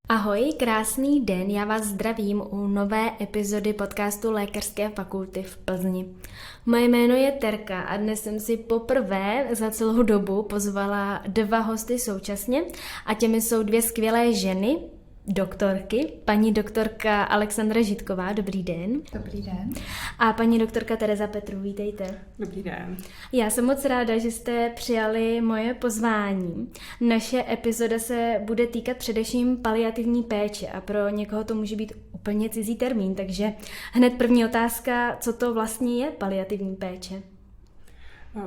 Ahoj, krásný den, já vás zdravím u nové epizody podcastu Lékařské fakulty v Plzni. Moje jméno je Terka a dnes jsem si poprvé za celou dobu pozvala 2 hosty současně a těmi jsou 2 skvělé ženy, doktorky, paní doktorka Alexandra Žitková, dobrý den. Dobrý den. A paní doktorka Tereza Petru, vítejte. Dobrý den. Já jsem moc ráda, že jste přijali moje pozvání. Naše epizoda se bude týkat především paliativní péče a pro někoho to může být úplně cizí termín, takže hned první otázka, co to vlastně je paliativní péče?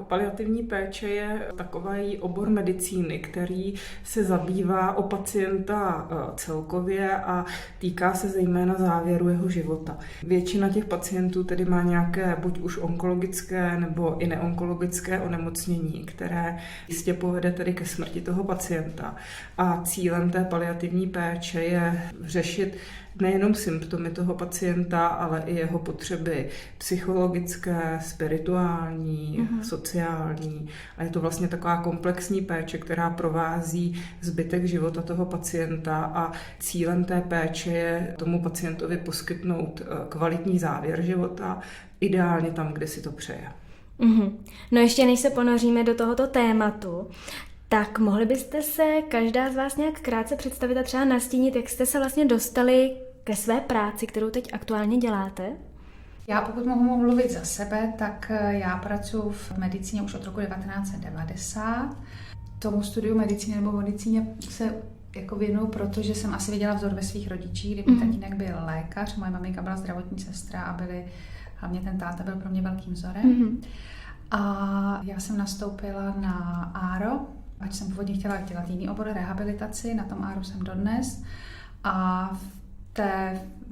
Paliativní péče je takový obor medicíny, který se zabývá o pacienta celkově a týká se zejména závěru jeho života. Většina těch pacientů tedy má nějaké buď už onkologické nebo i neonkologické onemocnění, které jistě povede tedy ke smrti toho pacienta. A cílem té paliativní péče je řešit nejenom symptomy toho pacienta, ale i jeho potřeby psychologické, spirituální, sociální. A je to vlastně taková komplexní péče, která provází zbytek života toho pacienta a cílem té péče je tomu pacientovi poskytnout kvalitní závěr života, ideálně tam, kde si to přeje. No ještě než se ponoříme do tohoto tématu, tak mohli byste se každá z vás nějak krátce představit a třeba nastínit, jak jste se vlastně dostali ke své práci, kterou teď aktuálně děláte? Já pokud mohu mluvit za sebe, tak já pracuji v medicíně už od roku 1990. Tomu studiu medicíny nebo medicíně se jako věnuju, protože jsem asi viděla vzor ve svých rodičích, kdy můj tatínek byl lékař, moje maminka byla zdravotní sestra a hlavně ten táta byl pro mě velkým vzorem. A já jsem nastoupila na ARO, ať jsem původně chtěla dělat jiný obor, rehabilitaci, na tom ARO jsem dodnes. A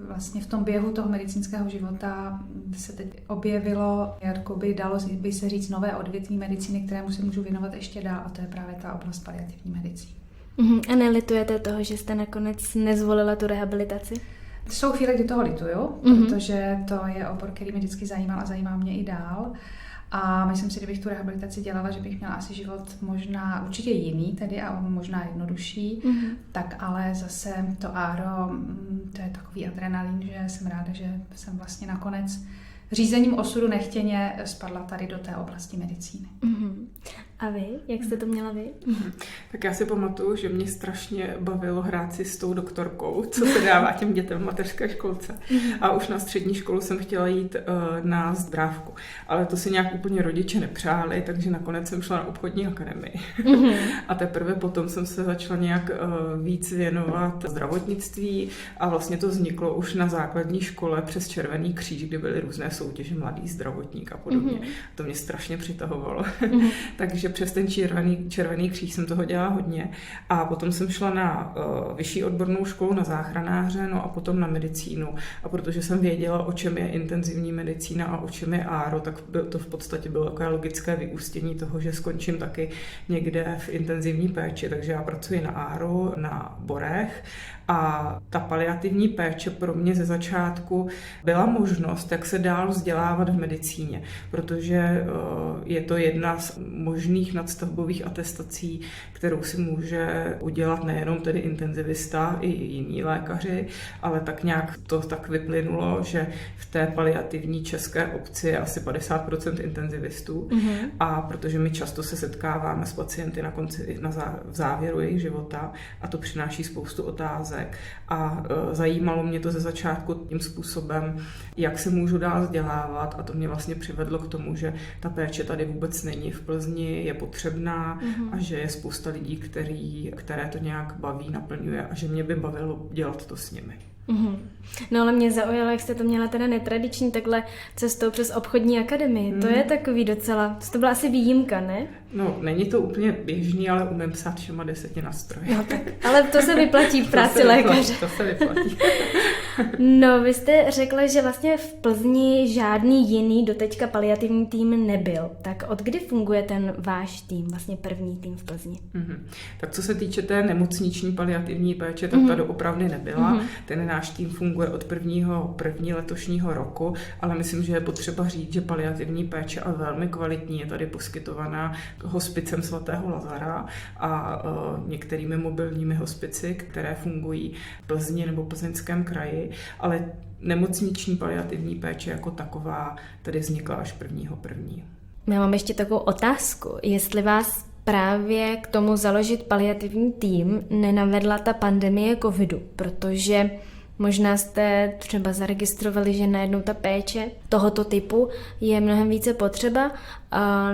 vlastně v tom běhu toho medicínského života se teď objevilo, jakoby dalo by se říct, nové odvětví medicíny, kterému se můžu věnovat ještě dál, a to je právě ta oblast paliativní medicíny. A nelitujete toho, že jste nakonec nezvolila tu rehabilitaci? Jsou chvíle, kdy toho lituju, protože to je obor, který mě vždycky zajímal a zajímá mě i dál. A myslím si, kdybych tu rehabilitaci dělala, že bych měla asi život možná určitě jiný, tedy a možná jednodušší, tak ale zase to ARO, to je takový adrenalin, že jsem ráda, že jsem vlastně nakonec řízením osudu nechtěně spadla tady do té oblasti medicíny. A vy? Jak jste to měla vy? Tak já si pamatuju, že mě strašně bavilo hrát si s tou doktorkou, co se dává těm dětem v mateřské školce. A už na střední školu jsem chtěla jít na zdrávku. Ale to si nějak úplně rodiče nepřáli, takže nakonec jsem šla na obchodní akademii. A teprve potom jsem se začala nějak víc věnovat zdravotnictví a vlastně to vzniklo už na základní škole přes Červený kříž, kdy byly různé soutěže mladý zdravotník a podobně. To mě strašně přitahovalo. Takže přes ten červený kříž jsem toho dělala hodně. A potom jsem šla na vyšší odbornou školu na záchranáře, no a potom na medicínu. A protože jsem věděla, o čem je intenzivní medicína a o čem je ARO, tak to v podstatě bylo takové logické vyústění toho, že skončím taky někde v intenzivní péči. Takže já pracuji na ARO, na Borech. A ta paliativní péče pro mě ze začátku byla možnost, jak se dál vzdělávat v medicíně, protože je to jedna z možných nadstavbových atestací, kterou si může udělat nejenom tedy intenzivista, i jiní lékaři, ale tak nějak to tak vyplynulo, že v té paliativní české obci je asi 50% intenzivistů a protože my často se setkáváme s pacienty na konci, v závěru jejich života a to přináší spoustu otázek. A zajímalo mě to ze začátku tím způsobem, jak se můžu dál vzdělávat a to mě vlastně přivedlo k tomu, že ta péče tady vůbec není v Plzni, je potřebná a že je spousta lidí, které to nějak baví, naplňuje a že mě by bavilo dělat to s nimi. No ale mě zaujalo, jak jste to měla teda netradiční takhle cestou přes obchodní akademii. To je takový docela, to byla asi výjimka, ne? No, není to úplně běžný, ale umím psát všema 10 na stroji. No tak, ale to se vyplatí v práci lékaře. To se vyplatí. No, vy jste řekla, že vlastně v Plzni žádný jiný doteďka paliativní tým nebyl. Tak od kdy funguje ten váš tým, vlastně první tým v Plzni? Tak co se týče té nemocniční paliativní péče, tak ta doopravdy nebyla. Ten náš tým funguje od 1. letošního roku, ale myslím, že je potřeba říct, že paliativní péče a velmi kvalitní je tady poskytovaná hospicem svatého Lazara a některými mobilními hospici, které fungují v Plzni nebo Plzeňském kraji, ale nemocniční paliativní péče jako taková tady vznikla až 1.1. Já mám ještě takovou otázku, jestli vás právě k tomu založit paliativní tým nenavedla ta pandemie covidu, protože možná jste třeba zaregistrovali, že najednou ta péče tohoto typu je mnohem více potřeba,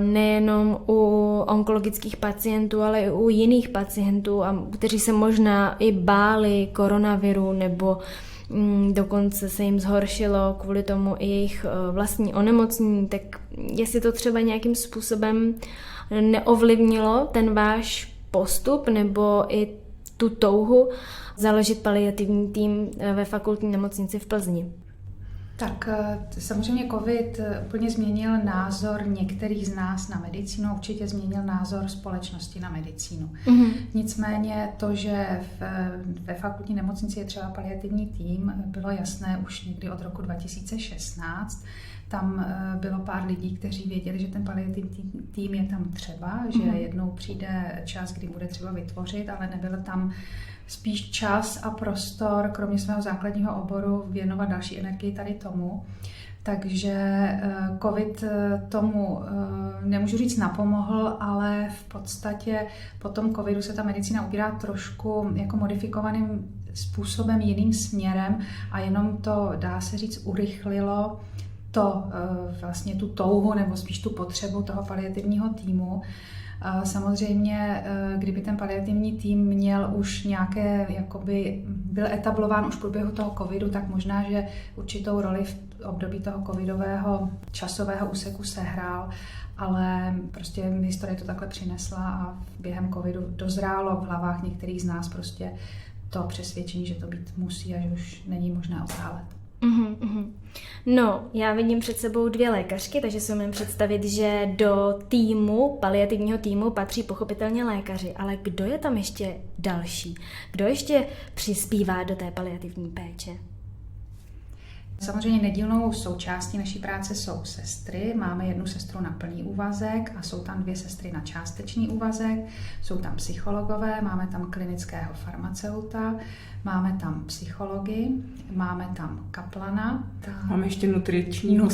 nejenom u onkologických pacientů, ale i u jiných pacientů, kteří se možná i báli koronaviru nebo dokonce se jim zhoršilo kvůli tomu i jejich vlastní onemocnění, tak jestli to třeba nějakým způsobem neovlivnilo ten váš postup nebo i tu touhu založit paliativní tým ve fakultní nemocnici v Plzni? Tak samozřejmě covid úplně změnil názor některých z nás na medicínu, určitě změnil názor společnosti na medicínu. Nicméně to, že ve fakultní nemocnici je třeba paliativní tým, bylo jasné už někdy od roku 2016. Tam bylo pár lidí, kteří věděli, že ten paliativní tým je tam třeba, že jednou přijde čas, kdy bude třeba vytvořit, ale nebyl tam spíš čas a prostor, kromě svého základního oboru, věnovat další energii tady tomu. Takže covid tomu, nemůžu říct napomohl, ale v podstatě po tom covidu se ta medicína ubírá trošku jako modifikovaným způsobem, jiným směrem a jenom to, dá se říct, urychlilo to vlastně tu touhu nebo spíš tu potřebu toho paliativního týmu. Samozřejmě, kdyby ten paliativní tým měl už nějaké, jakoby byl etablován už v průběhu toho covidu, tak možná, že určitou roli v období toho covidového časového úseku sehrál, ale prostě historie to takhle přinesla a během covidu dozrálo v hlavách některých z nás prostě to přesvědčení, že to být musí a že už není možné otálet. No, já vidím před sebou 2 lékařky, takže si umím představit, že do týmu, paliativního týmu patří pochopitelně lékaři, ale kdo je tam ještě další? Kdo ještě přispívá do té paliativní péče? Samozřejmě nedílnou součástí naší práce jsou sestry. Máme 1 sestru na plný úvazek a jsou tam 2 sestry na částečný úvazek. Jsou tam psychologové, máme tam klinického farmaceuta, máme tam psychology, máme tam kaplana. Máme ještě nutričního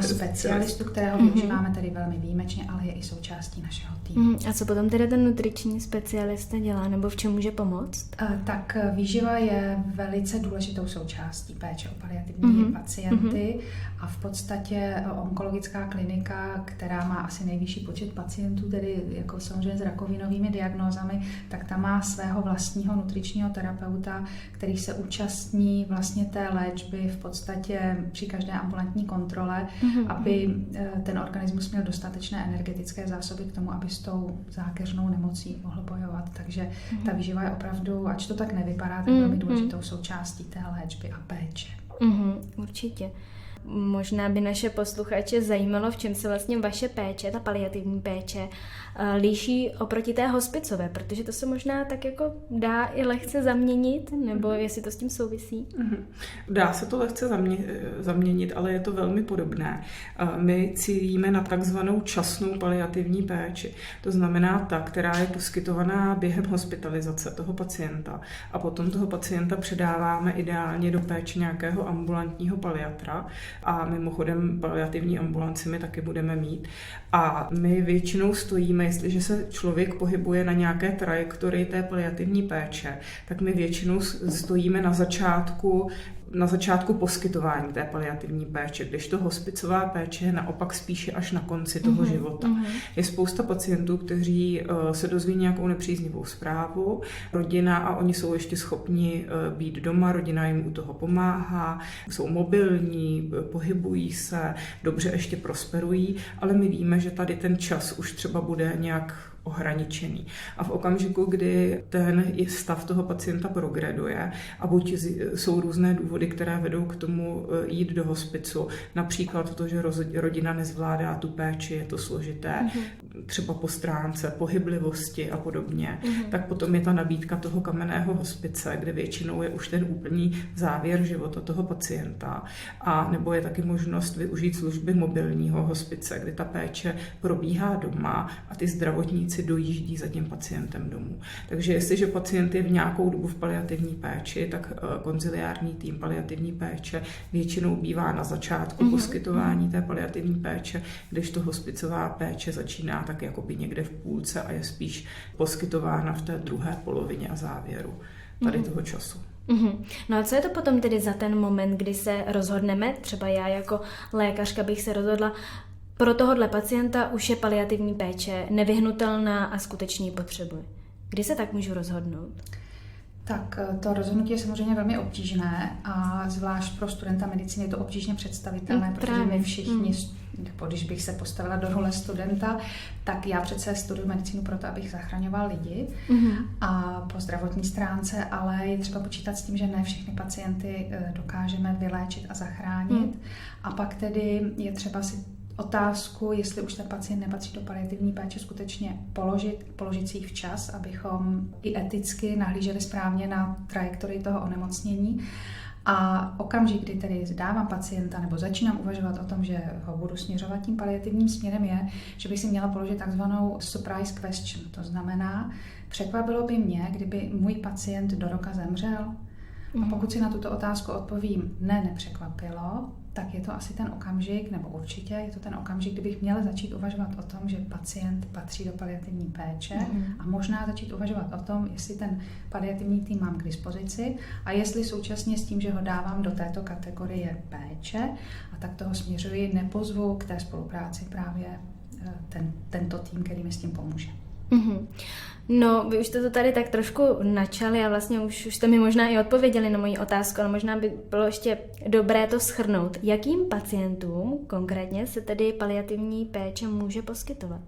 specialistu, kterého využíváme tady velmi výjimečně, ale je i součástí našeho týmu. A co potom teda ten nutriční specialista dělá, nebo v čem může pomoct? Tak výživa je velice důležitou součástí péče o paliativní pacienty a v podstatě onkologická klinika, která má asi nejvyšší počet pacientů, tedy jako samozřejmě s rakovinovými diagnózami, tak ta má svého vlastního nutričního terapeuta, který se účastní vlastně té léčby v podstatě při každé ambulantní kontrole, aby ten organismus měl dostatečné energetické zásoby k tomu, aby s tou zákeřnou nemocí mohl bojovat. Takže ta výživa je opravdu, ač to tak nevypadá, tak velmi důležitou součástí té léčby a péče. Určitě. Možná by naše posluchače zajímalo, v čem se vlastně vaše péče, ta paliativní péče, liší oproti té hospicové, protože to se možná tak jako dá i lehce zaměnit, nebo jestli to s tím souvisí? Dá se to lehce zaměnit, ale je to velmi podobné. My cílíme na takzvanou časnou paliativní péči. To znamená ta, která je poskytovaná během hospitalizace toho pacienta a potom toho pacienta předáváme ideálně do péče nějakého ambulantního paliatra a mimochodem paliativní ambulanci my taky budeme mít. A my většinou stojíme, jestliže se člověk pohybuje na nějaké trajektorii té paliativní péče, tak my většinou stojíme na začátku poskytování té paliativní péče, kdežto hospicová péče je naopak spíše až na konci toho života. Je spousta pacientů, kteří se dozví nějakou nepříznivou zprávu, rodina a oni jsou ještě schopni být doma, rodina jim u toho pomáhá, jsou mobilní, pohybují se, dobře ještě prosperují, ale my víme, že tady ten čas už třeba bude nějak ohraničený. A v okamžiku, kdy ten stav toho pacienta progreduje a buď jsou různé důvody, které vedou k tomu jít do hospicu, například to, že rodina nezvládá tu péči, je to složité, třeba po stránce pohyblivosti a podobně, tak potom je ta nabídka toho kamenného hospice, kde většinou je už ten úplný závěr života toho pacienta. A nebo je taky možnost využít služby mobilního hospice, kdy ta péče probíhá doma a ty zdravotníci dojíždí za tím pacientem domů. Takže jestliže pacient je v nějakou dobu v paliativní péči, tak konziliární tým paliativní péče většinou bývá na začátku poskytování té paliativní péče, kdežto hospicová péče začíná tak jakoby někde v půlce a je spíš poskytována v té druhé polovině a závěru tady toho času. No a co je to potom tedy za ten moment, kdy se rozhodneme, třeba já jako lékařka bych se rozhodla, pro tohohle pacienta už je paliativní péče nevyhnutelná a skutečně ji potřebuje. Kdy se tak můžu rozhodnout? Tak to rozhodnutí je samozřejmě velmi obtížné a zvlášť pro studenta medicíny je to obtížně představitelné, protože my všichni, když bych se postavila do role studenta, tak já přece studuju medicínu proto, abych zachraňoval lidi a po zdravotní stránce, ale je třeba počítat s tím, že ne všechny pacienty dokážeme vyléčit a zachránit. A pak tedy je třeba si otázku, jestli už ten pacient nepatří do paliativní péče, skutečně položit si ji včas, abychom i eticky nahlíželi správně na trajektorii toho onemocnění. A okamžik, kdy tedy dávám pacienta nebo začínám uvažovat o tom, že ho budu směřovat tím paliativním směrem, je, že bych si měla položit takzvanou surprise question. To znamená, překvapilo by mě, kdyby můj pacient do roka zemřel. A pokud si na tuto otázku odpovím, nepřekvapilo, tak je to asi ten okamžik, nebo určitě je to ten okamžik, kdy bych měla začít uvažovat o tom, že pacient patří do paliativní péče a možná začít uvažovat o tom, jestli ten paliativní tým mám k dispozici a jestli současně s tím, že ho dávám do této kategorie péče a tak toho směřuji, nepozvu k té spolupráci právě tento tým, který mi s tím pomůže. No, vy už jste to tady tak trošku načali a vlastně už jste mi možná i odpověděli na moji otázku, ale možná by bylo ještě dobré to shrnout. Jakým pacientům konkrétně se tedy paliativní péče může poskytovat?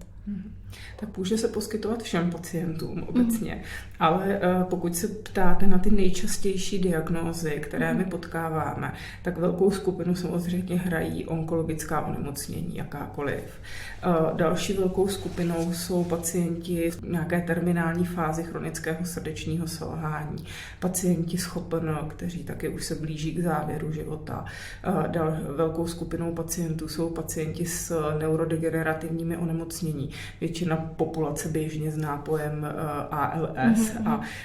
Tak může se poskytovat všem pacientům obecně, ale pokud se ptáte na ty nejčastější diagnózy, které my potkáváme, tak velkou skupinu samozřejmě hrají onkologická onemocnění, jakákoliv. Další velkou skupinou jsou pacienti v nějaké terminální fázi chronického srdečního selhání, pacienti s CHOPN, kteří taky už se blíží k závěru života. Velkou skupinou pacientů jsou pacienti s neurodegenerativními onemocnění. Většina populace běžně zná pojem ALS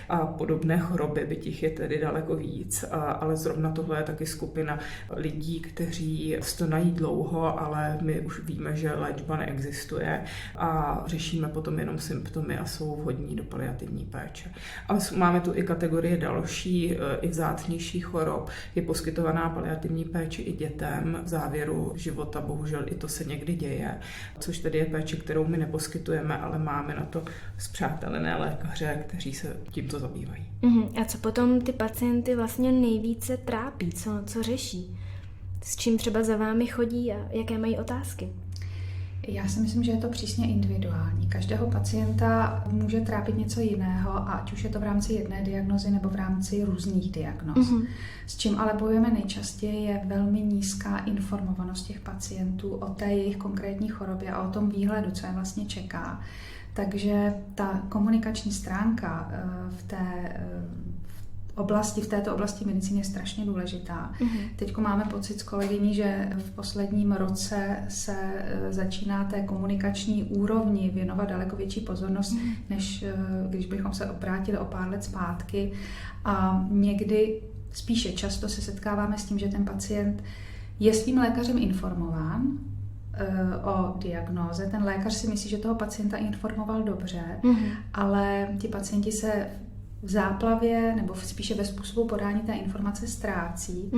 a podobné choroby, byť jich je tedy daleko víc, ale zrovna tohle je taky skupina lidí, kteří stonají dlouho, ale my už víme, že léčba neexistuje a řešíme potom jenom symptomy a jsou vhodní do paliativní péče. Ale máme tu i kategorie další, i vzácnějších chorob. Je poskytovaná paliativní péče i dětem v závěru života, bohužel i to se někdy děje, což tedy je péče, kterou my neposkytujeme, ale máme na to spřátelené lékaře, kteří se tímto zabývají. A co potom ty pacienty vlastně nejvíce trápí? Co řeší? S čím třeba za vámi chodí a jaké mají otázky? Já si myslím, že je to přísně individuální. Každého pacienta může trápit něco jiného, ať už je to v rámci jedné diagnózy nebo v rámci různých diagnóz. S čím ale bojujeme nejčastěji je velmi nízká informovanost těch pacientů o té jejich konkrétní chorobě a o tom výhledu, co je vlastně čeká. Takže ta komunikační stránka v této oblasti medicíny je strašně důležitá. Teď máme pocit s kolegyní, že v posledním roce se začíná té komunikační úrovni věnovat daleko větší pozornost, než když bychom se obrátili o pár let zpátky. A někdy spíše často se setkáváme s tím, že ten pacient je svým lékařem informován o diagnóze. Ten lékař si myslí, že toho pacienta informoval dobře, ale ti pacienti se v záplavě nebo spíše ve způsobu podání té informace ztrácí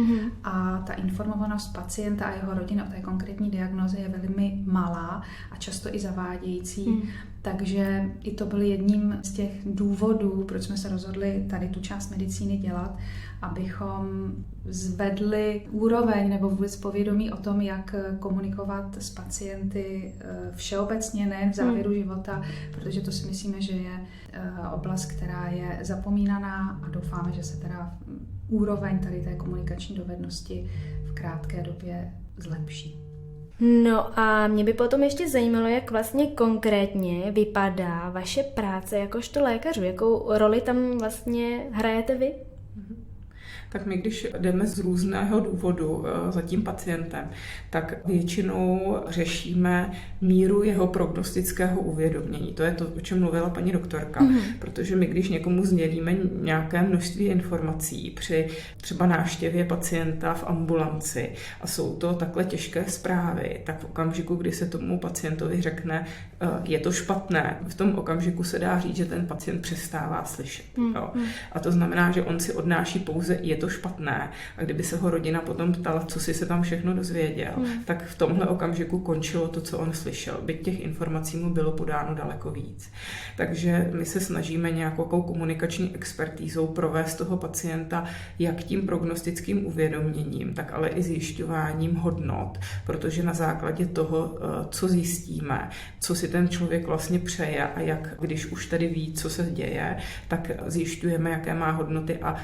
a ta informovanost pacienta a jeho rodiny o té konkrétní diagnóze je velmi malá a často i zavádějící. Takže i to byl jedním z těch důvodů, proč jsme se rozhodli tady tu část medicíny dělat, abychom zvedli úroveň nebo vůbec povědomí o tom, jak komunikovat s pacienty všeobecně, nejen v závěru života, protože to si myslíme, že je oblast, která je zapomínaná a doufáme, že se teda úroveň tady té komunikační dovednosti v krátké době zlepší. No a mě by potom ještě zajímalo, jak vlastně konkrétně vypadá vaše práce jakožto lékařů, jakou roli tam vlastně hrajete vy? Tak my, když jdeme z různého důvodu za tím pacientem, tak většinou řešíme míru jeho prognostického uvědomění. To je to, o čem mluvila paní doktorka, protože my, když někomu sdělíme nějaké množství informací při třeba návštěvě pacienta v ambulanci a jsou to takhle těžké zprávy, tak v okamžiku, kdy se tomu pacientovi řekne, je to špatné, v tom okamžiku se dá říct, že ten pacient přestává slyšet. Jo. A to znamená, že on si odnáší pouze je to špatné. A kdyby se ho rodina potom ptala, co si se tam všechno dozvěděl, tak v tomhle okamžiku končilo to, co on slyšel. Byť těch informací mu bylo podáno daleko víc. Takže my se snažíme nějakou komunikační expertízou provést toho pacienta jak tím prognostickým uvědoměním, tak ale i zjišťováním hodnot, protože na základě toho, co zjistíme, co si ten člověk vlastně přeje a jak, když už tady ví, co se děje, tak zjišťujeme, jaké má hodnoty a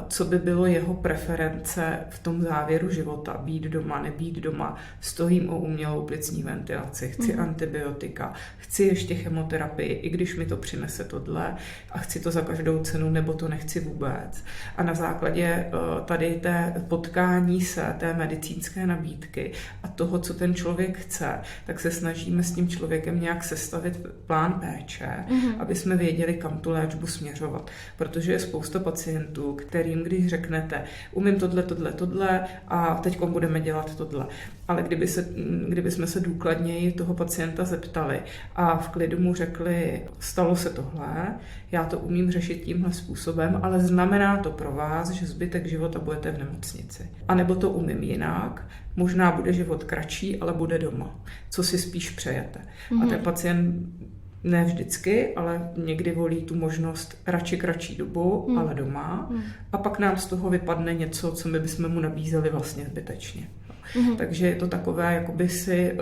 co by bylo jeho preference v tom závěru života. Být doma, nebýt doma, stojím o umělou plicní ventilaci, chci antibiotika, chci ještě chemoterapii, i když mi to přinese tohle a chci to za každou cenu, nebo to nechci vůbec. A na základě tady té potkání se, té medicínské nabídky a toho, co ten člověk chce, tak se snažíme s tím člověkem nějak sestavit plán péče, aby jsme věděli, kam tu léčbu směřovat. Protože je spousta pacientů, kterým, když řeknete, umím tohle a teď budeme dělat tohle. Ale kdyby jsme se důkladněji toho pacienta zeptali a v klidu mu řekli, stalo se tohle, já to umím řešit tímhle způsobem, ale znamená to pro vás, že zbytek života budete v nemocnici. A nebo to umím jinak, možná bude život kratší, ale bude doma. Co si spíš přejete. A ten pacient ne vždycky, ale někdy volí tu možnost radši kratší dobu, ale doma. A pak nám z toho vypadne něco, co my bychom mu nabízeli vlastně zbytečně. Takže je to takové jakoby si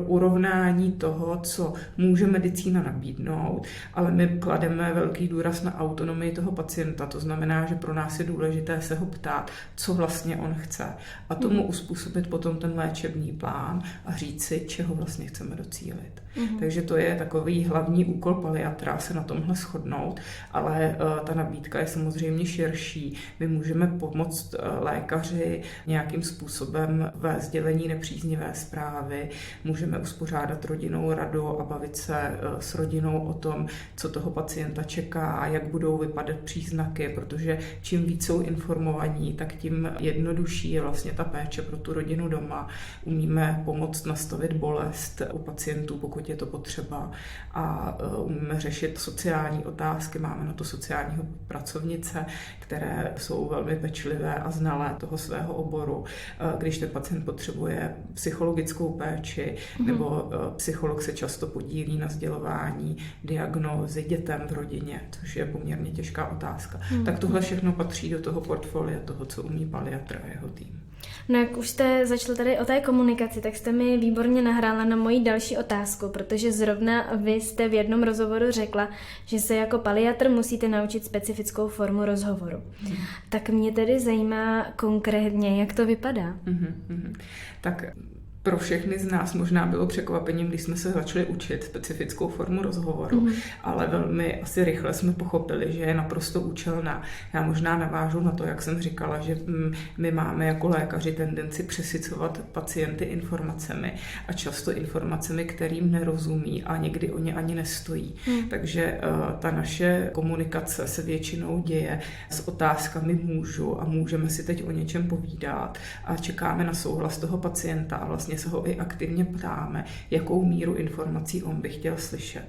urovnání toho, co může medicína nabídnout, ale my klademe velký důraz na autonomii toho pacienta. To znamená, že pro nás je důležité se ho ptát, co vlastně on chce. A tomu uspůsobit potom ten léčebný plán a říct si, čeho vlastně chceme docílit. Takže to je takový hlavní úkol paliatra se na tomhle shodnout, ale ta nabídka je samozřejmě širší. My můžeme pomoct lékaři nějakým způsobem ve sdělení nepříznivé zprávy, můžeme uspořádat rodinnou radu a bavit se s rodinou o tom, co toho pacienta čeká a jak budou vypadat příznaky, protože čím víc jsou informovaní, tak tím jednodušší je vlastně ta péče pro tu rodinu doma. Umíme pomoct nastavit bolest u pacientů, pokud je to potřeba a umíme řešit sociální otázky. Máme na to sociálního pracovnice, které jsou velmi pečlivé a znalé toho svého oboru. Když ten pacient potřebuje psychologickou péči, nebo psycholog se často podílí na sdělování diagnózy dětem v rodině, což je poměrně těžká otázka. Tak tohle všechno patří do toho portfolia, toho, co umí paliatr a jeho tým. No jak už jste začal tady o té komunikaci, tak jste mi výborně nahrála na moji další otázku, protože zrovna vy jste v jednom rozhovoru řekla, že se jako paliatr musíte naučit specifickou formu rozhovoru. Tak mě tedy zajímá konkrétně, jak to vypadá. Tak pro všechny z nás možná bylo překvapením, když jsme se začali učit specifickou formu rozhovoru, ale velmi asi rychle jsme pochopili, že je naprosto účelná. Já možná navážu na to, jak jsem říkala, že my máme jako lékaři tendenci přesycovat pacienty informacemi a často informacemi, kterým nerozumí a někdy o ně ani nestojí. Takže ta naše komunikace se většinou děje s otázkami můžu a můžeme si teď o něčem povídat a čekáme na souhlas toho pacienta a vlastně se ho i aktivně ptáme, jakou míru informací on by chtěl slyšet.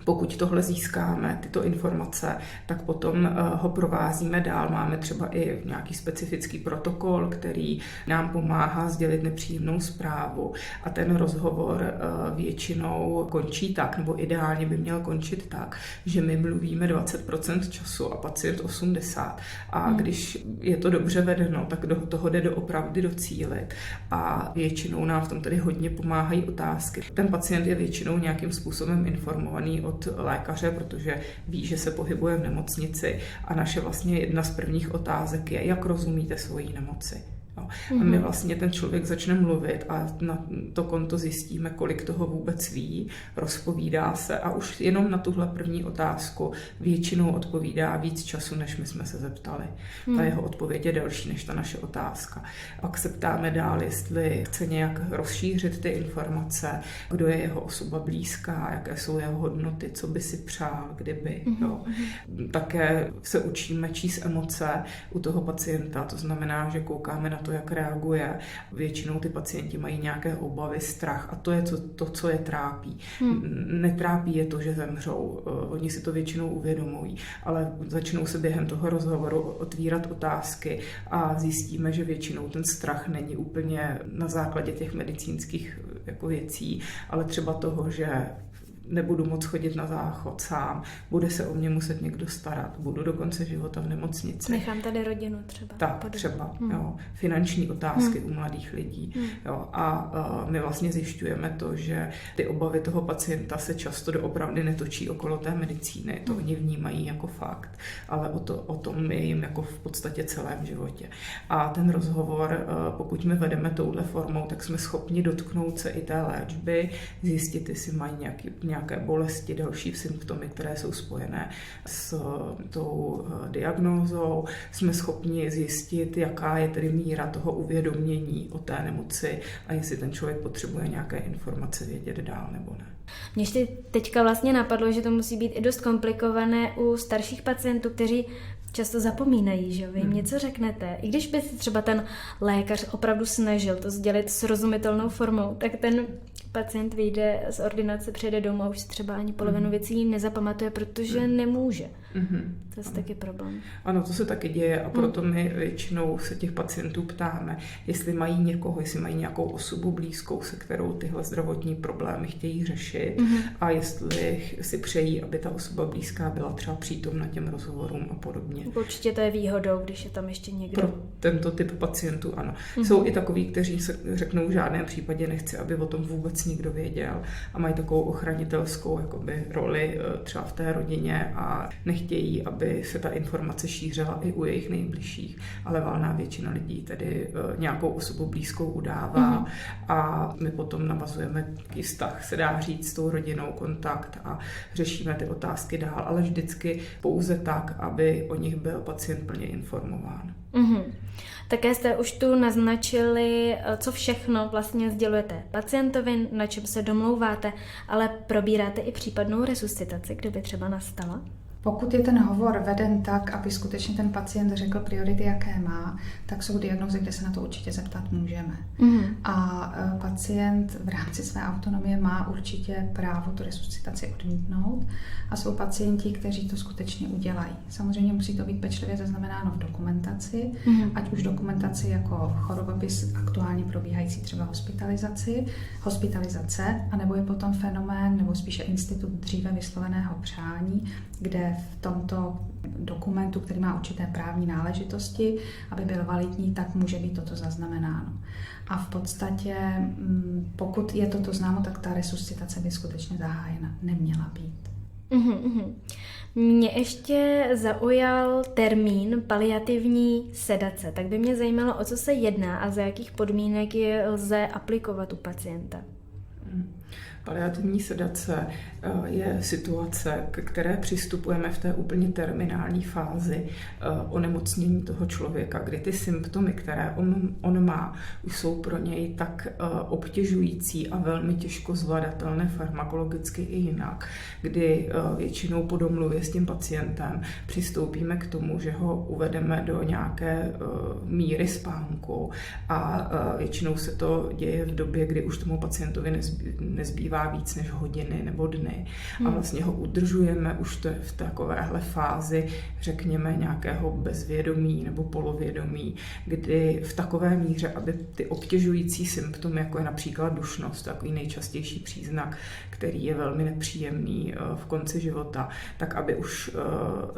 Pokud tohle získáme, tyto informace, tak potom ho provázíme dál. Máme třeba i nějaký specifický protokol, který nám pomáhá sdělit nepříjemnou zprávu a ten rozhovor většinou končí tak, nebo ideálně by měl končit tak, že my mluvíme 20% času a pacient 80%. A když je to dobře vedeno, tak do toho jde doopravdy docílit a většinou nám v tom tedy hodně pomáhají otázky. Ten pacient je většinou nějakým způsobem informovaný od lékaře, protože ví, že se pohybuje v nemocnici a naše vlastně jedna z prvních otázek je, jak rozumíte svojí nemoci. A my vlastně ten člověk začne mluvit a na to konto zjistíme, kolik toho vůbec ví, rozpovídá se a už jenom na tuhle první otázku většinou odpovídá víc času, než my jsme se zeptali. Ta jeho odpověď je delší než ta naše otázka. Pak se ptáme dál, jestli chce nějak rozšířit ty informace, kdo je jeho osoba blízká, jaké jsou jeho hodnoty, co by si přál, kdyby. Jo. Také se učíme číst emoce u toho pacienta, to znamená, že koukáme na to, jak reaguje. Většinou ty pacienti mají nějaké obavy, strach a to je to, co je trápí. Netrápí je to, že zemřou. Oni si to většinou uvědomují, ale začnou se během toho rozhovoru otvírat otázky a zjistíme, že většinou ten strach není úplně na základě těch medicínských jako věcí, ale třeba toho, že nebudu moc chodit na záchod sám, bude se o mě muset někdo starat, budu do konce života v nemocnici. Nechám tady rodinu třeba. Tak, třeba. Jo. Finanční otázky u mladých lidí. Jo. A my vlastně zjišťujeme to, že ty obavy toho pacienta se často doopravdy netočí okolo té medicíny. To oni vnímají jako fakt, ale o tom je jim jako v podstatě celém životě. A ten rozhovor, pokud my vedeme touhle formou, tak jsme schopni dotknout se i té léčby, zjistit, jestli mají nějaké bolesti, další symptomy, které jsou spojené s tou diagnózou. Jsme schopni zjistit, jaká je tedy míra toho uvědomění o té nemoci a jestli ten člověk potřebuje nějaké informace vědět dál nebo ne. Mně ještě teďka vlastně napadlo, že to musí být i dost komplikované u starších pacientů, kteří často zapomínají, že vy jim něco řeknete. I když by si třeba ten lékař opravdu snažil to sdělit srozumitelnou formou, tak ten pacient vyjde z ordinace, přijde domů a už si třeba ani polovinu věcí nezapamatuje, protože nemůže. To je taky problém. Ano, to se taky děje a proto my většinou se těch pacientů ptáme, jestli mají někoho, jestli mají nějakou osobu blízkou, se kterou tyhle zdravotní problémy chtějí řešit a jestli si přejí, aby ta osoba blízká byla třeba přítomna těm rozhovorům a podobně. Určitě to je výhodou, když je tam ještě někdo. Pro tento typ pacientů, ano. Jsou i takoví, kteří se řeknou, v žádném případě nechci, aby o tom vůbec nikdo věděl a mají takovou ochranitelskou jakoby roli třeba v té rodině a nechtějí, aby se ta informace šířila i u jejich nejbližších, ale valná většina lidí tedy nějakou osobu blízkou udává a my potom navazujeme taký vztah, se dá říct, s tou rodinou kontakt a řešíme ty otázky dál, ale vždycky pouze tak, aby o nich byl pacient plně informován. Také jste už tu naznačili, co všechno vlastně sdělujete pacientovi, na čem se domlouváte, ale probíráte i případnou resuscitaci, kdyby třeba nastala? Pokud je ten hovor veden tak, aby skutečně ten pacient řekl priority, jaké má, tak jsou diagnózy, kde se na to určitě zeptat můžeme. A pacient v rámci své autonomie má určitě právo tu resuscitaci odmítnout a jsou pacienti, kteří to skutečně udělají. Samozřejmě musí to být pečlivě zaznamenáno v dokumentaci, ať už dokumentaci jako chorobopis aktuálně probíhající třeba hospitalizace, anebo je potom fenomén nebo spíše institut dříve vysloveného přání, kde v tomto dokumentu, který má určité právní náležitosti, aby byl validní, tak může být toto zaznamenáno. A v podstatě, pokud je toto známo, tak ta resuscitace by skutečně zahájena neměla být. Mě ještě zaujal termín paliativní sedace, tak by mě zajímalo, o co se jedná a za jakých podmínek je lze aplikovat u pacienta. Paliativní sedace je situace, k které přistupujeme v té úplně terminální fázi onemocnění toho člověka, kdy ty symptomy, které on má, už jsou pro něj tak obtěžující a velmi těžko zvladatelné farmakologicky i jinak, kdy většinou po domluvě s tím pacientem přistoupíme k tomu, že ho uvedeme do nějaké míry spánku a většinou se to děje v době, kdy už tomu pacientovi nezbývá netrvá víc než hodiny nebo dny a vlastně ho udržujeme už to v takovéhle fázi, řekněme, nějakého bezvědomí nebo polovědomí, kdy v takové míře, aby ty obtěžující symptomy, jako je například dušnost, takový nejčastější příznak, který je velmi nepříjemný v konci života, tak aby už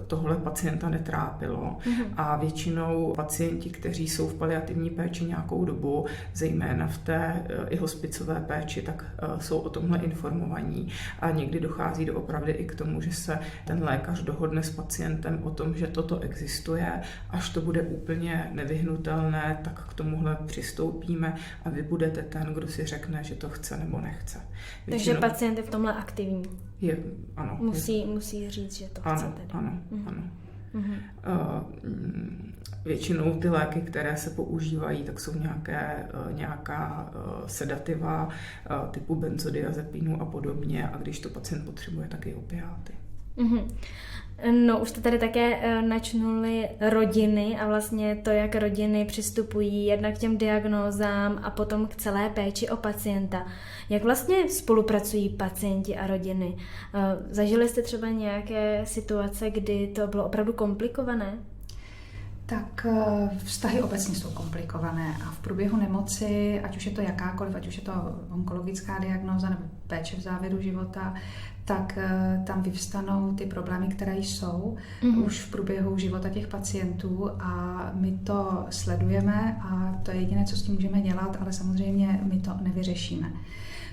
tohle pacienta netrápilo. A většinou pacienti, kteří jsou v paliativní péči nějakou dobu, zejména v té i hospicové péči, tak jsou o tomhle informovaní. A někdy dochází doopravdy i k tomu, že se ten lékař dohodne s pacientem o tom, že toto existuje. Až to bude úplně nevyhnutelné, tak k tomuhle přistoupíme a vy budete ten, kdo si řekne, že to chce nebo nechce. Takže pacient je v tomhle aktivní. Ano. Musí říct, že to chce tedy. Ano. Většinou ty léky, které se používají, tak jsou nějaká sedativa typu benzodiazepinu a podobně, a když to pacient potřebuje, tak i opiáty. No, už to tady také načnuly rodiny a vlastně to, jak rodiny přistupují jednak k těm diagnózám a potom k celé péči o pacienta. Jak vlastně spolupracují pacienti a rodiny? Zažili jste třeba nějaké situace, kdy to bylo opravdu komplikované? Tak vztahy obecně jsou komplikované a v průběhu nemoci, ať už je to jakákoliv, ať už je to onkologická diagnóza nebo péče v závěru života, tak tam vyvstanou ty problémy, které jsou už v průběhu života těch pacientů a my to sledujeme a to je jediné, co s tím můžeme dělat, ale samozřejmě my to nevyřešíme.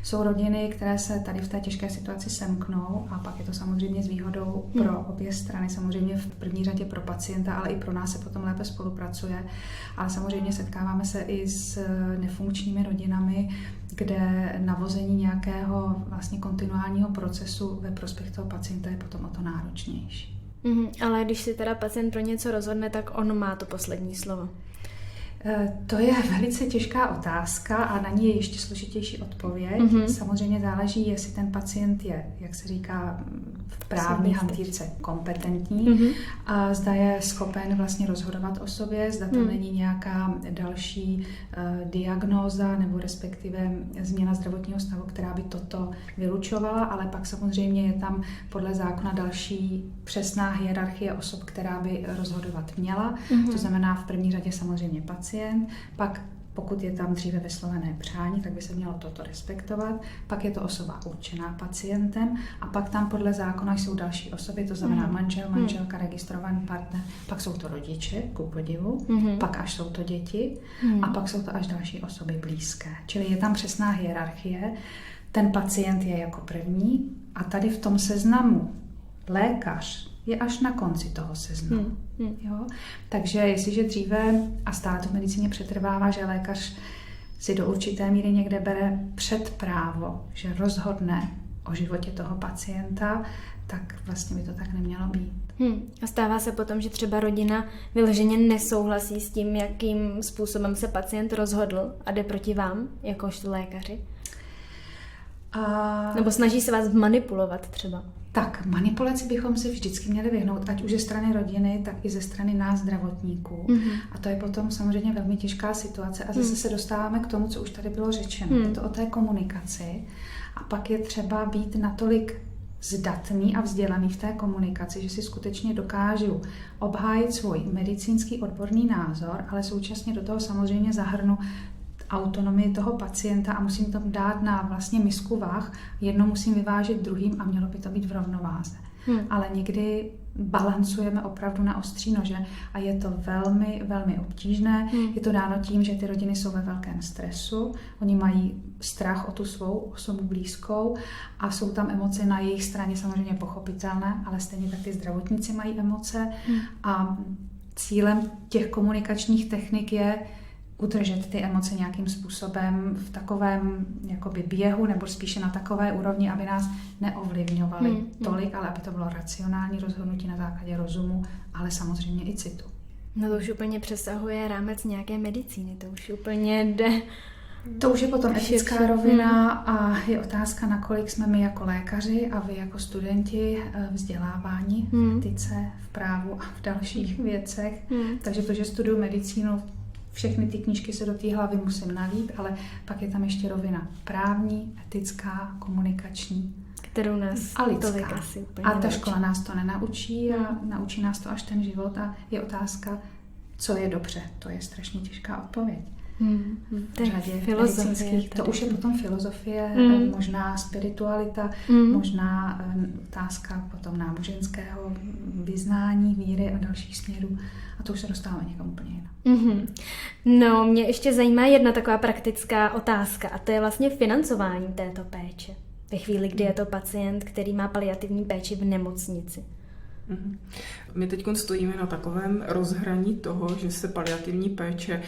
Jsou rodiny, které se tady v té těžké situaci semknou a pak je to samozřejmě s výhodou pro obě strany, samozřejmě v první řadě pro pacienta, ale i pro nás se potom lépe spolupracuje. Ale samozřejmě setkáváme se i s nefunkčními rodinami, kde navození nějakého vlastně kontinuálního procesu ve prospěch toho pacienta je potom o to náročnější. Ale když si teda pacient pro něco rozhodne, tak on má to poslední slovo. To je velice těžká otázka a na ní je ještě složitější odpověď. Samozřejmě záleží, jestli ten pacient je, jak se říká v právní hantýrce, kompetentní a zda je schopen vlastně rozhodovat o sobě, zda to není nějaká další diagnóza nebo respektive změna zdravotního stavu, která by toto vylučovala, ale pak samozřejmě je tam podle zákona další přesná hierarchie osob, která by rozhodovat měla. To znamená v první řadě samozřejmě pacient, pak pokud je tam dříve vyslovené přání, tak by se mělo toto respektovat, pak je to osoba určená pacientem a pak tam podle zákona jsou další osoby, to znamená manžel, manželka, registrovaný partner, pak jsou to rodiče, ku podivu, pak až jsou to děti a pak jsou to až další osoby blízké. Čili je tam přesná hierarchie, ten pacient je jako první a tady v tom seznamu lékař je až na konci toho seznamu. Jo? Takže jestliže dříve, a stále to v medicíně přetrvává, že lékař si do určité míry někde bere předprávo, že rozhodne o životě toho pacienta, tak vlastně by to tak nemělo být. A stává se potom, že třeba rodina vyloženě nesouhlasí s tím, jakým způsobem se pacient rozhodl a jde proti vám, jakožto lékaři? Nebo snaží se vás manipulovat třeba? Tak, manipulaci bychom si vždycky měli vyhnout, ať už ze strany rodiny, tak i ze strany nás zdravotníků. A to je potom samozřejmě velmi těžká situace a zase se dostáváme k tomu, co už tady bylo řečeno. Je to o té komunikaci a pak je třeba být natolik zdatný a vzdělaný v té komunikaci, že si skutečně dokážu obhájit svůj medicínský odborný názor, ale současně do toho samozřejmě zahrnu autonomii toho pacienta a musím to dát na vlastně misku váh. Jedno musím vyvážit druhým a mělo by to být v rovnováze. Ale někdy balancujeme opravdu na ostří nože a je to velmi, velmi obtížné. Je to dáno tím, že ty rodiny jsou ve velkém stresu, oni mají strach o tu svou osobu blízkou a jsou tam emoce na jejich straně samozřejmě pochopitelné, ale stejně tak ty zdravotníci mají emoce a cílem těch komunikačních technik je udržet ty emoce nějakým způsobem v takovém jakoby běhu nebo spíše na takové úrovni, aby nás neovlivňovaly tolik, ale aby to bylo racionální rozhodnutí na základě rozumu, ale samozřejmě i citu. No to už úplně přesahuje rámec nějaké medicíny, to už úplně jde. To už je potom etická rovina a je otázka, nakolik jsme my jako lékaři a vy jako studenti vzdělávání v etice, v právu a v dalších věcech. Takže to, že studuju medicínu, všechny ty knížky se do té hlavy musím nalít, ale pak je tam ještě rovina právní, etická, komunikační. Kterou nás a lidská. Tolik asi úplně a ta naučí. škola nás to nenaučí a naučí nás to až ten život a je otázka, co je dobře. To je strašně těžká odpověď. To je filozofie. To už je potom filozofie, možná spiritualita, možná otázka potom náboženského vyznání, víry a dalších směrů. A to už se dostáváme někam úplně jinam. No, mě ještě zajímá jedna taková praktická otázka a to je vlastně financování této péče. Ve chvíli, kdy je to pacient, který má paliativní péči v nemocnici. My teď stojíme na takovém rozhraní toho, že se paliativní péče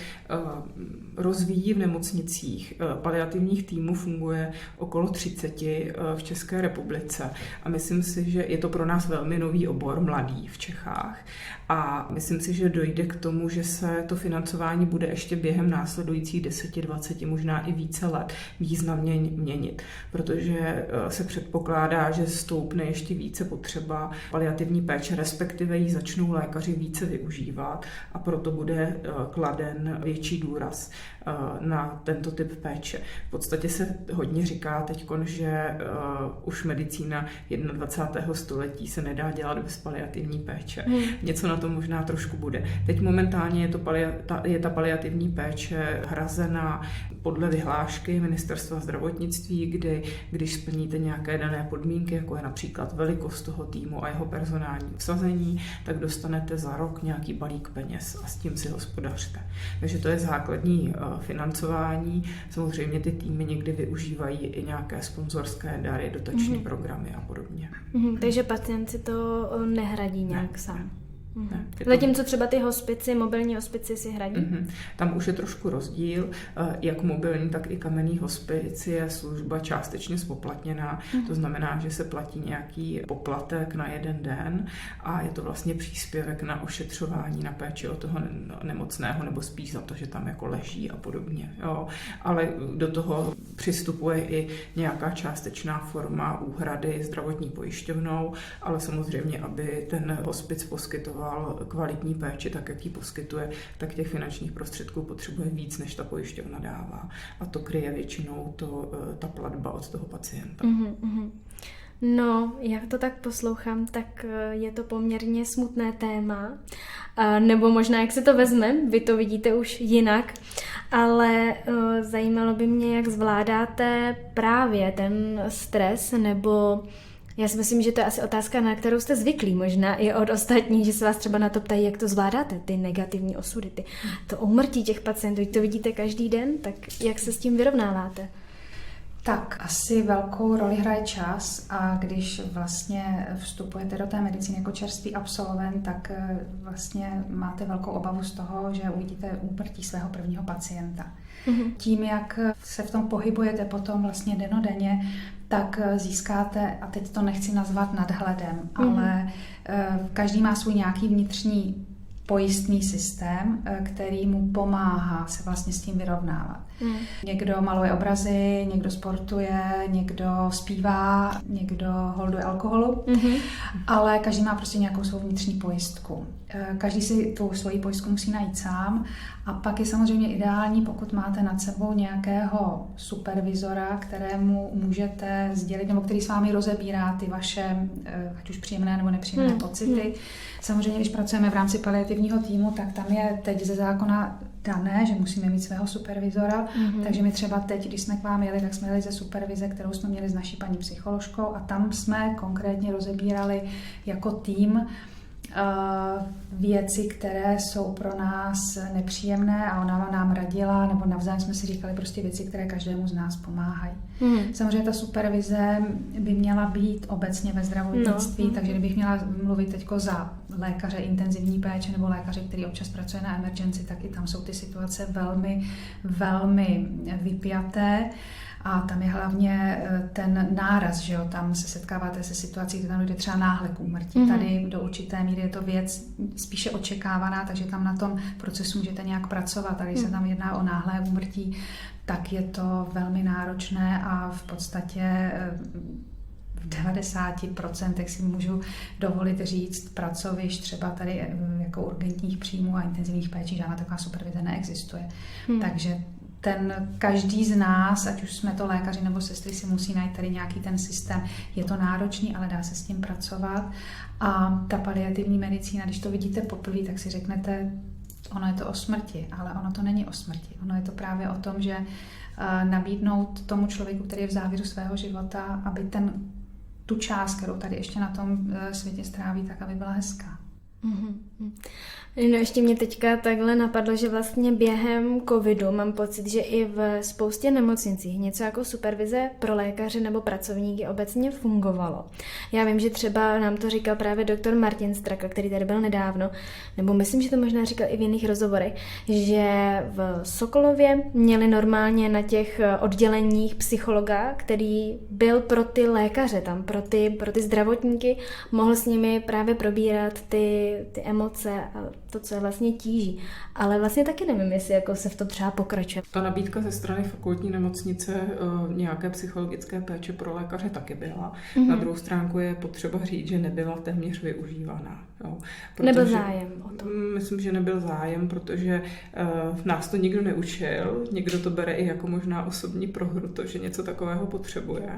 rozvíjí v nemocnicích. Paliativních týmů funguje okolo 30 v České republice a myslím si, že je to pro nás velmi nový obor, mladý v Čechách. A myslím si, že dojde k tomu, že se to financování bude ještě během následujících 10, 20, možná i více let významně měnit, protože se předpokládá, že stoupne ještě více potřeba paliativní péče, respektive ji začnou lékaři více využívat a proto bude kladen větší důraz na tento typ péče. V podstatě se hodně říká teď, že už medicína 21. století se nedá dělat bez paliativní péče. Něco na to možná trošku bude. Teď momentálně je ta paliativní péče hrazena podle vyhlášky Ministerstva zdravotnictví, kdy když splníte nějaké dané podmínky, jako je například velikost toho týmu a jeho personální obsazení, tak dostanete za rok nějaký balík peněz a s tím si hospodařte. Takže to je základní financování. Samozřejmě ty týmy někdy využívají i nějaké sponzorské dary, dotační programy a podobně. Takže pacient si to nehradí nějak sám. Ne, Zatímco třeba ty hospici, mobilní hospici si hradí? Tam už je trošku rozdíl, jak mobilní, tak i kamenný hospic je služba částečně spoplatněná, to znamená, že se platí nějaký poplatek na jeden den a je to vlastně příspěvek na ošetřování, na péči o toho nemocného, nebo spíš za to, že tam jako leží a podobně. Jo. Ale do toho přistupuje i nějaká částečná forma úhrady zdravotní pojišťovnou, ale samozřejmě, aby ten hospic poskytoval kvalitní péči, tak jak ji poskytuje, tak těch finančních prostředků potřebuje víc, než ta pojišťovna dává. A to kryje většinou ta platba od toho pacienta. No, jak to tak poslouchám, tak je to poměrně smutné téma. Nebo možná, jak se to vezme, vy to vidíte už jinak, ale zajímalo by mě, jak zvládáte právě ten stres, nebo já si myslím, že to je asi otázka, na kterou jste zvyklí, možná i od ostatních, že se vás třeba na to ptají, jak to zvládáte, ty negativní osudy, to úmrtí těch pacientů, to vidíte každý den, tak jak se s tím vyrovnáváte? Tak asi velkou roli hraje čas a když vlastně vstupujete do té medicíny jako čerstvý absolvent, tak vlastně máte velkou obavu z toho, že uvidíte úmrtí svého prvního pacienta. Tím, jak se v tom pohybujete potom vlastně dennodenně, tak získáte, a teď to nechci nazvat nadhledem, ale každý má svůj nějaký vnitřní pojistný systém, který mu pomáhá se vlastně s tím vyrovnávat. Někdo maluje obrazy, někdo sportuje, někdo zpívá, někdo holduje alkoholu, ale každý má prostě nějakou svou vnitřní pojistku. Každý si tu svoji pojistku musí najít sám a pak je samozřejmě ideální, pokud máte nad sebou nějakého supervizora, kterému můžete sdělit, nebo který s vámi rozebírá ty vaše, ať už příjemné nebo nepříjemné pocity. Samozřejmě, když pracujeme v rámci paliativního týmu, tak tam je teď ze zákona dané, že musíme mít svého supervizora, takže my třeba teď, když jsme k vám jeli, tak jsme jeli ze supervize, kterou jsme měli s naší paní psycholožkou a tam jsme konkrétně rozebírali jako tým věci, které jsou pro nás nepříjemné a ona nám radila, nebo navzájem jsme si říkali prostě věci, které každému z nás pomáhají. Samozřejmě ta supervize by měla být obecně ve zdravotnictví, takže kdybych měla mluvit teďko za lékaře intenzivní péče nebo lékaře, který občas pracuje na emergency, tak i tam jsou ty situace velmi, velmi vypjaté. A tam je hlavně ten náraz, že jo, tam se setkáváte se situací, kde tam dojde třeba náhle k úmrtí. Tady do určité míry je to věc spíše očekávaná, takže tam na tom procesu můžete nějak pracovat. A když se tam jedná o náhlé úmrtí, tak je to velmi náročné a v podstatě v 90% si můžu dovolit říct pracovišť třeba tady jako urgentních příjmů a intenzivních péčí, žádná taková supervize neexistuje. Takže každý z nás, ať už jsme to lékaři nebo sestry, si musí najít tady nějaký ten systém. Je to náročný, ale dá se s tím pracovat. A ta paliativní medicína, když to vidíte poprvé, tak si řeknete, ono je to o smrti, ale ono to není o smrti. Ono je to právě o tom, že nabídnout tomu člověku, který je v závěru svého života, aby tu část, kterou tady ještě na tom světě stráví, tak aby byla hezká. No ještě mě teďka takhle napadlo, že vlastně během covidu mám pocit, že i v spoustě nemocnicích něco jako supervize pro lékaře nebo pracovníky obecně fungovalo. Já vím, že třeba nám to říkal právě doktor Martin Straka, který tady byl nedávno, nebo myslím, že to možná říkal i v jiných rozhovorech, že v Sokolově měli normálně na těch odděleních psychologa, který byl pro ty lékaře tam, pro ty zdravotníky, mohl s nimi právě probírat ty emoce a to, co je vlastně tíží. Ale vlastně taky nevím, jestli jako se v tom třeba pokračuje. Ta nabídka ze strany fakultní nemocnice nějaké psychologické péče pro lékaře taky byla. Na druhou stránku je potřeba říct, že nebyla téměř využívaná. Jo. Nebyl zájem o to. Myslím, že nebyl zájem, protože nás to nikdo neučil. Někdo to bere i jako možná osobní prohru, to, že něco takového potřebuje.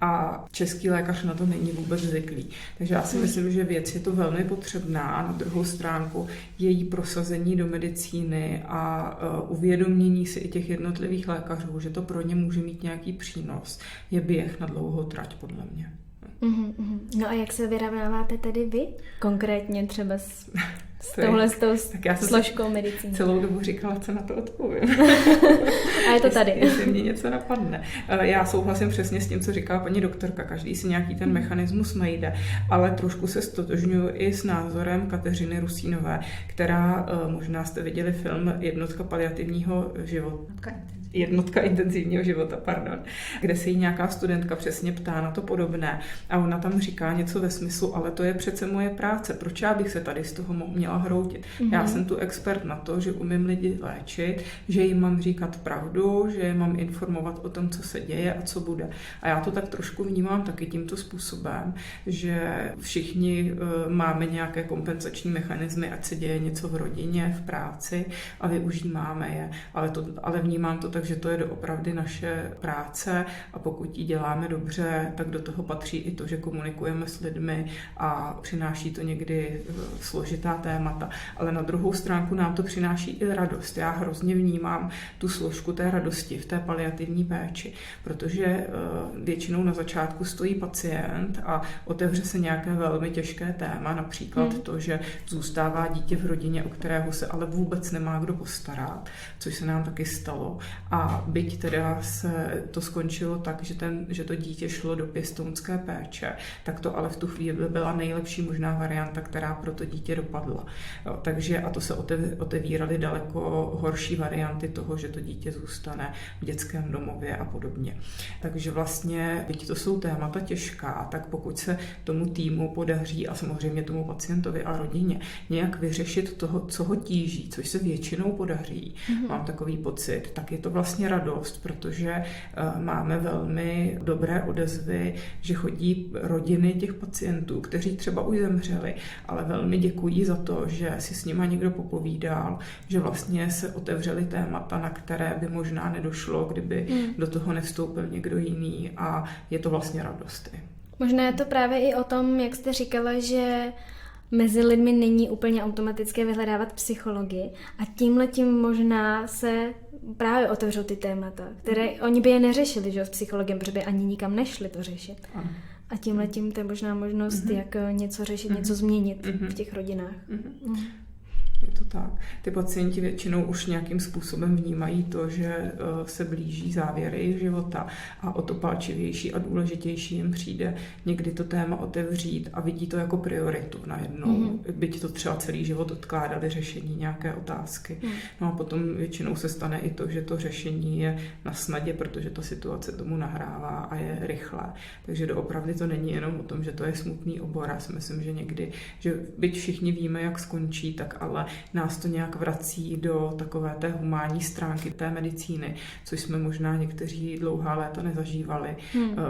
A český lékař na to není vůbec zvyklý. Takže já si myslím, že věc je to velmi potřebná. A na druhou stránku její prosazení do medicíny a uvědomění si i těch jednotlivých lékařů, že to pro ně může mít nějaký přínos, je běh na dlouhou trať, podle mě. No a jak se vyrovnáváte tedy vy? Konkrétně třeba s touhle složkou medicíny. Celou dobu říkala, co na to odpovím. A je to tady. Jestli mě něco napadne. Já souhlasím přesně s tím, co říká paní doktorka. Každý si nějaký ten mechanismus najde, ale trošku se ztotožňuji i s názorem Kateřiny Rusínové, která, možná jste viděli film Jednotka paliativního života. Jednotka intenzivního života, kde se jí nějaká studentka přesně ptá na to podobné a ona tam říká něco ve smyslu, ale to je přece moje práce, proč já bych se tady z toho měla hroutit? Já jsem tu expert na to, že umím lidi léčit, že jim mám říkat pravdu, že je mám informovat o tom, co se děje a co bude. A já to tak trošku vnímám taky tímto způsobem, že všichni máme nějaké kompenzační mechanismy, ať se děje něco v rodině, v práci a využíváme je, ale vnímám to tak, že to je doopravdy naše práce a pokud ji děláme dobře, tak do toho patří i to, že komunikujeme s lidmi a přináší to někdy složitá témata. Ale na druhou stránku nám to přináší i radost. Já hrozně vnímám tu složku té radosti v té paliativní péči, protože většinou na začátku stojí pacient a otevře se nějaké velmi těžké téma, například to, že zůstává dítě v rodině, o kterého se ale vůbec nemá kdo postarat, což se nám taky stalo. A byť teda se to skončilo tak, že to dítě šlo do pěstounské péče, tak to ale v tu chvíli byla nejlepší možná varianta, která pro to dítě dopadla. Jo, takže a to se otevíraly daleko horší varianty toho, že to dítě zůstane v dětském domově a podobně. Takže vlastně, byť to jsou témata těžká, tak pokud se tomu týmu podaří a samozřejmě tomu pacientovi a rodině nějak vyřešit toho, co ho tíží, což se většinou podaří, mám takový pocit, tak je to vlastně radost, protože máme velmi dobré odezvy, že chodí rodiny těch pacientů, kteří třeba už zemřeli, ale velmi děkují za to, že si s nima někdo popovídal, že vlastně se otevřely témata, na které by možná nedošlo, kdyby do toho nevstoupil někdo jiný a je to vlastně radost. Možná je to právě i o tom, jak jste říkala, že mezi lidmi není úplně automatické vyhledávat psychologii a tímhletím možná se právě otevřou ty témata, které oni by je neřešili, že s psychologem, protože by ani nikam nešli to řešit. Ano. A tímhletím to je možná možnost, jak něco řešit, něco změnit v těch rodinách. Je to tak. Ty pacienti většinou už nějakým způsobem vnímají to, že se blíží závěry jejich života a o to palčivější a důležitější jim přijde někdy to téma otevřít a vidí to jako prioritu najednou. Byť to třeba celý život odkládali řešení nějaké otázky. No a potom většinou se stane i to, že to řešení je na snadě, protože ta situace tomu nahrává a je rychlé. Takže doopravdy to není jenom o tom, že to je smutný obor. Já si myslím, že někdy, že byť všichni víme, jak skončí, tak ale nás to nějak vrací do takové té humánní stránky té medicíny, což jsme možná někteří dlouhá léta nezažívali.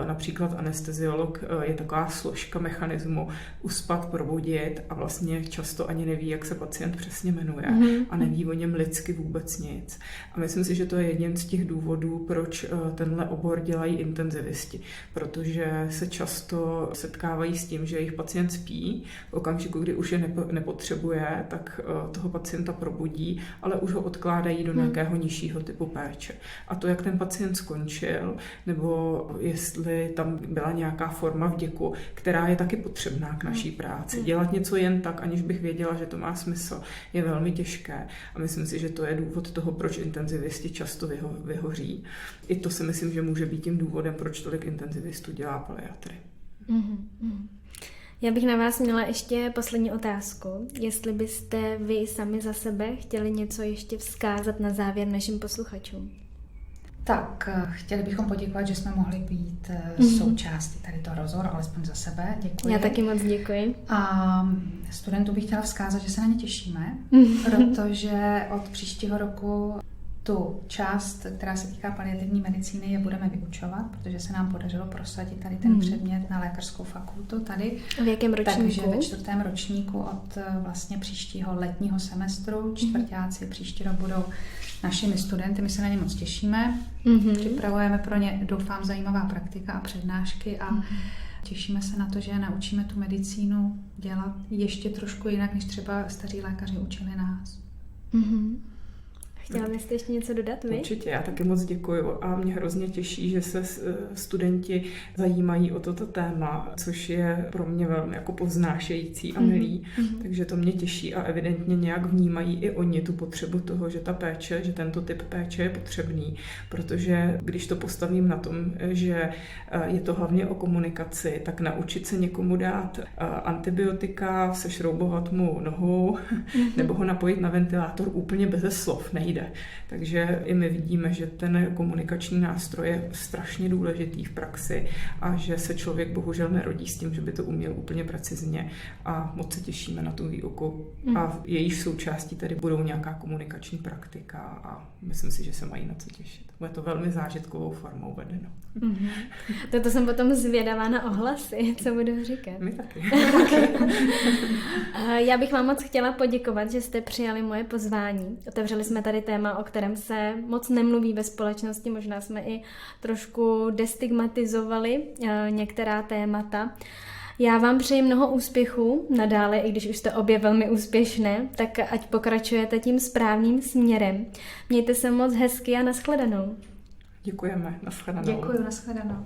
Například anesteziolog je taková složka mechanismu uspat, probudit a vlastně často ani neví, jak se pacient přesně jmenuje a neví o něm lidsky vůbec nic. A myslím si, že to je jeden z těch důvodů, proč tenhle obor dělají intenzivisti, protože se často setkávají s tím, že jejich pacient spí, v okamžiku, kdy už je nepotřebuje, tak toho pacienta probudí, ale už ho odkládají do nějakého nižšího typu péče. A to, jak ten pacient skončil, nebo jestli tam byla nějaká forma vděku, která je taky potřebná k naší práci. Dělat něco jen tak, aniž bych věděla, že to má smysl, je velmi těžké. A myslím si, že to je důvod toho, proč intenzivisti často vyhoří. I to si myslím, že může být tím důvodem, proč tolik intenzivistů dělá paliatry. Já bych na vás měla ještě poslední otázku. Jestli byste vy sami za sebe chtěli něco ještě vzkázat na závěr našim posluchačům. Tak, chtěli bychom poděkovat, že jsme mohli být součástí tady toho rozhovoru, alespoň za sebe. Děkuji. Já taky moc děkuji. A studentům bych chtěla vzkázat, že se na ně těšíme, protože od příštího roku tu část, která se týká paliativní medicíny, je budeme vyučovat, protože se nám podařilo prosadit tady ten předmět na lékařskou fakultu tady. V jakém ročníku? Takže ve 4. ročníku od vlastně příštího letního semestru. Čtvrťáci příští rok budou našimi studenty, my se na ně moc těšíme. Připravujeme pro ně, doufám, zajímavá praktika a přednášky a těšíme se na to, že naučíme tu medicínu dělat ještě trošku jinak, než třeba staří lékaři učili nás. Chtěla byste ještě něco dodat vy? Určitě, já taky moc děkuju a mě hrozně těší, že se studenti zajímají o toto téma, což je pro mě velmi jako povznášející a milý. Takže to mě těší a evidentně nějak vnímají i oni tu potřebu toho, že ta péče, že tento typ péče je potřebný, protože když to postavím na tom, že je to hlavně o komunikaci, tak naučit se někomu dát antibiotika, sešroubovat mu nohu nebo ho napojit na ventilátor úplně beze slov nejde. Takže i my vidíme, že ten komunikační nástroj je strašně důležitý v praxi a že se člověk bohužel nerodí s tím, že by to uměl úplně precizně a moc se těšíme na tu výuku. A jejíž součástí tady budou nějaká komunikační praktika a myslím si, že se mají na co těšit. Bude to velmi zážitkovou formou vedeno. Toto jsem potom zvědavá na ohlasy, co budou říkat. My taky. Já bych vám moc chtěla poděkovat, že jste přijali moje pozvání. Otevřeli jsme tady téma, o kterém se moc nemluví ve společnosti, možná jsme i trošku destigmatizovali některá témata. Já vám přeji mnoho úspěchů nadále, i když už jste obě velmi úspěšné, tak ať pokračujete tím správným směrem. Mějte se moc hezky a nashledanou. Děkujeme, nashledanou. Děkuji, nashledanou.